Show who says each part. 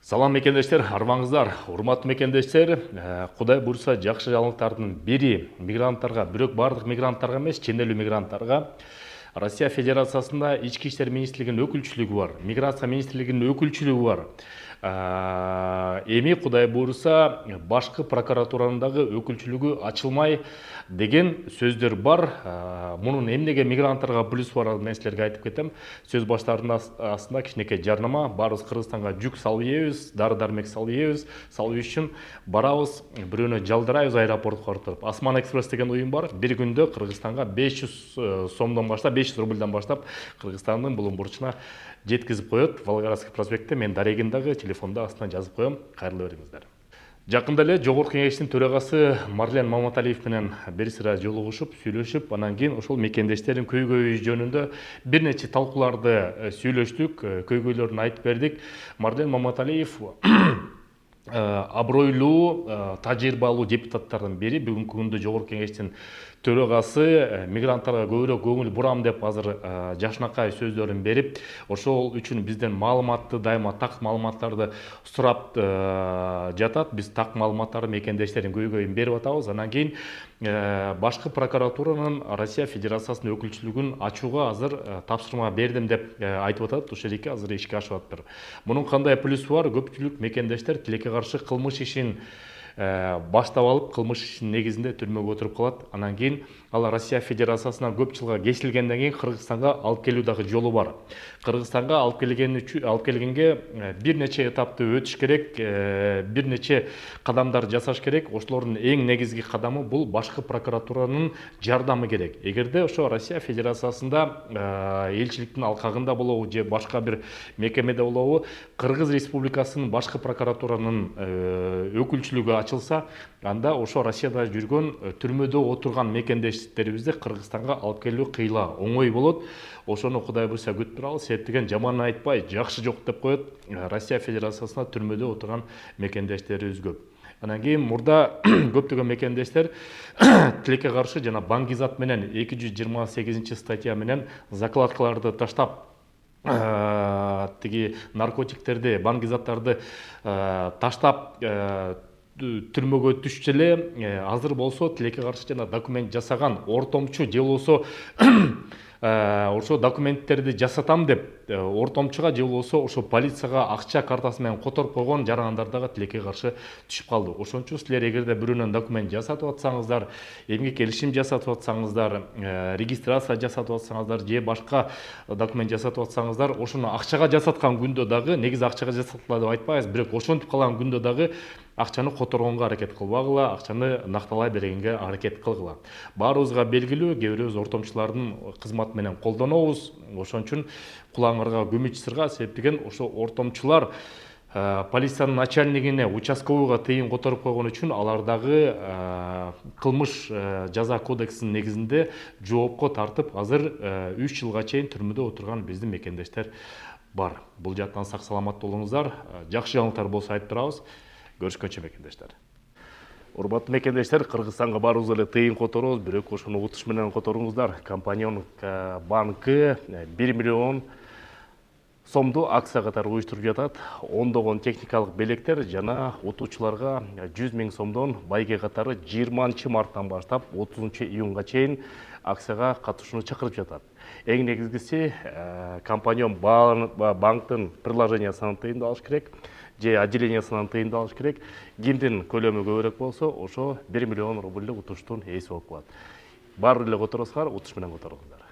Speaker 1: Салам мекендештер, армаңыздар, урматтуу мекендештер. Кудай буйруса жакшы жаңылыктардын бири мигранттарга, бирок бардык мигранттарга эмес, чен элүү мигранттарга Россия Федерациясында Ички иштер министрлигинин өкүлчүлүгү бар, миграция министрлигинин өкүлчүлүгү бар. Эми кудай буйруса башкы прокуратуранын дагы өкүлчүлүгү ачылмай деген сөздөр бар. Мунун эмнеге мигранттарга плюс бар, мен силерге айтып кетем. Сөз баштарынын астында кичинекей жарнама. Барыбыз Кыргызстанга жүк салып ийебиз, дары дармек салып ийебиз. Салуу үчүн барабыз, бирөөнү жалдырайбыз аэропортко ортуп. Осман экспресс деген уюм бар. Бир күндө Кыргызстанга 500 сомдон баштап, 500 рубльдан баштап Кыргызстандын булун бурчуна жеткизип коет. Волгоградский проспектте мен дарегин дагы телефонда астына жазып коем. Кайрылуу бериңиздер. Жакында эле Жогорку Кеңештин төрагасы Марлен Маматалиев менен бир сыра жолугушуп, сүйлөшүп, анан кийин ошол мекендештердин көйгөйү жөнүндө бир нече талкууларды сүйлөштүк, көйгөйлөрүн айтып бердик. Марлен Маматалиев абройлуу, тажрыйбалуу депутаттардын бири. Бүгүнкү күндө Жогорку Кеңештин төрагасы мигранттарга көбүрөөк көңүл бурам деп азыр жакшынакай сөздөрүн берип, ошол үчүн бизден маалыматты, дайыма так маалыматтарды сурап жатат. Биз так маалыматтарды мекендештердин көйгөйүн берип атабыз. Анан кийин башкы прокуратуранын Россия Федерациясынын өкүлчүлүгүн ачууга азыр тапшырма бердим деп айтып атат. Ушул эки азыр ишке ашып атыптыр. Мунун кандай плюсу бар? Көпчүлүк мекендештер тилекке каршы кылмыш ишин баштап алып, кылмыш ишинин негизинде түрмөгө отуруп калат. Анан кийин ал Россия Федерациясына көп жылга кесилгенден кийин Кыргызстанга алып келүү дагы жолу бар. Кыргызстанга алып келгенге бир нече этапты өтүш керек, бир нече кадамдар жасаш керек. Ошолордун эң негизги кадамы бул башкы прокуратуранын жардамы керек. Эгерде ошо Россия Федерациясында элчиликтин алкагында болобу же башка бир мекемеде болобу, Кыргыз Республикасынын башкы прокуратуранын өкүлчүлүгү ачылса, анда ошо Россияда жүргөн түрмөдө отурган мекендештерибизди Кыргызстанга алып келүү кыйла, оңой болот. Ошону Кудай буйруса күтүп турабыз. Септеген жаман айтпай, жакшы жок деп коет. Россия Федерациясына түрмөдө отурган мекендештерибиз көп. Анан кийин мурда көптөгөн мекендештер тилекке каршы жана Баңгизат менен 228 статья менен закладкаларды таштап, тиги наркотиктерди, баңгизаттарды таштап түрмөгө түшчү эле, азыр болсо тилекке каршы жана документ жасаган ортомчу же болбосо ошо документтерди жасатам деп ортомчуга же болбосо ошо полицияга акча картасы менен которуп койгон жарандар дагы тилекке каршы түшүп калды. Ошон үчүн силер эгерде бирөөнөн документ жасатып атсаңыздар, эмгек келишим жасатып атсаңыздар, регистрация жасатып атсаңыздар же башка документ жасатып атсаңыздар, ошону акчага жасаткан күндө дагы, негизи акчага жасаткыла деп айтпайбыз, бирок ошентип калган күндө дагы акчаны которгонго аракет кылбагыла, акчаны накталай бергенге аракет кылгыла. Баарыбызга белгилүү, кээ бирөөбүз ортомчулардын кызматы менен колдонобуз. Ошон үчүн кулаңарга көмүч сырга, себептеген ошо ортомчулар полициянын начальнигине, участковыйга тыйын которуп койгон үчүн алар дагы кылмыш жаза кодексинин негизинде жоопко тартып, азыр 3 жылга чейин түрмөдө отурган биздин мекендештер бар. Бул жактан сак саламат болуңуздар. Жакшы жаңылыктар болсо айтып турабыз. Көрүшкөнчө мекендештер. Урматтуу мекендештер, Кыргызстанга барыбыз эле тыйын которобуз, бирок ошону утуш менен которуңуздар. Компаньон банкы 1 миллион сомду акция катары уюштуруп жатат. Ондогон техникалык белектер жана утуучуларга 100 000 сомдон байге катары 20 марттан баштап 30 июнга чейин акцияга катышууну чакырып жатат. Эң негизгиси компаньон банктын приложениясынан тыйынды алыш керек, же отделениясынан тыйынды алыш керек. Кимдин көлөмү көбүрөөк болсо, ошо 1 миллион рубльдик утуштун ээси болуп калат. Баары эле которосуздар, утуш менен которуңуздар.